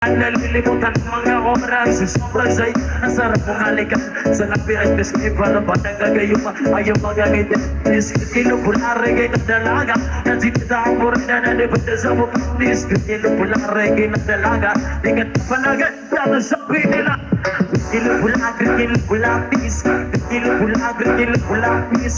Nalilimutan ng mga oras sa sobrang say. Ang sarap mong halikan sa lapiran. Biski para ba nagagayuma ayaw magamit. Biski kinupulare kayo ng dalaga. Nagsitita ang murin na nanibanda sa mukha. Biski kinupulare kayo ng dalaga. Tingnan ka panagan na sabi nila. Kinupulapis. Kinupulapis. Kinupulapis.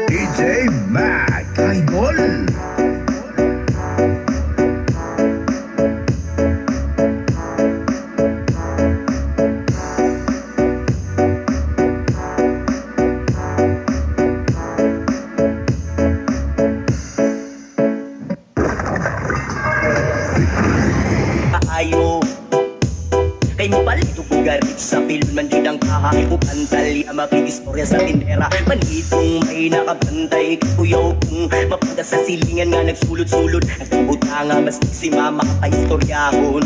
DJ Mac Idol. Ayo kay mo palito bugarit sa film man din ang kahain ko pantalya makikistorya sa tindera manitong may nakabantay kuyaw kung mapunta sa silingan nga nagsulod-sulod nagbuta nga mas si mama kapaistoryahon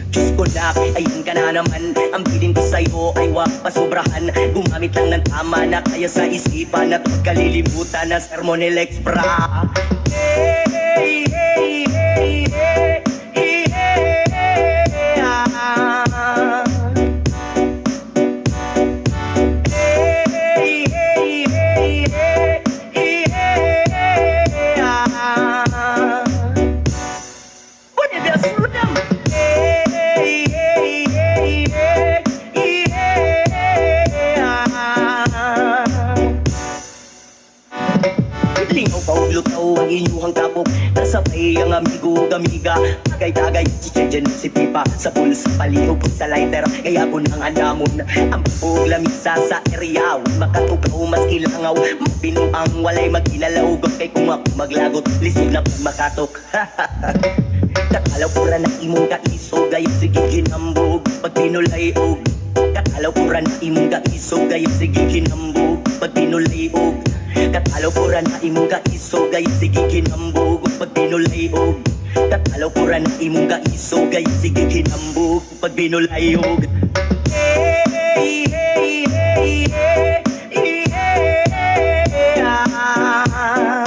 Diyos ko na, ayun ka na naman ang bilin ko sa'yo ay wag pasobrahan gumamit lang ng tama na kaya sa isipan at huwag kalilimutan na sermonel expra hey, hey, hey, hey, hey. Lingaw pa lutaw ang inyuhang tapok nasabay ang amigo gamiga tagay-tagay si Chechen si Pipa sa puls palihog sa lighter kaya ko nang andamon ang bubog lamisa sa area makatugaw mas ilangaw mapinuang walay magkinalaw kay kung ako maglagot lisod na makatok kakalaw pura na imong kaisog gayong sige kinambog pag pinulayog kakalaw pura na imong kaisog gayong sige kinambog pag pinulayog katalaw pura na imong kaiso gayong sige kinambog pag pinulayog katalaw pura na imong kaiso gayong sige kinambog pag pinulayog hey, hey, hey, hey, hey, hey, ah.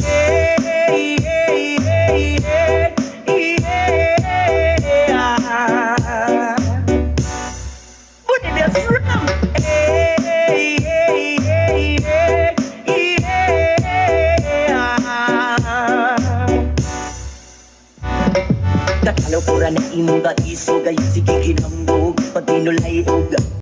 Hey, hey, hey, hey, hey, ah. What did that from? Kakalaw pura na imong kaiso gayong sige kinambog pag pinulayog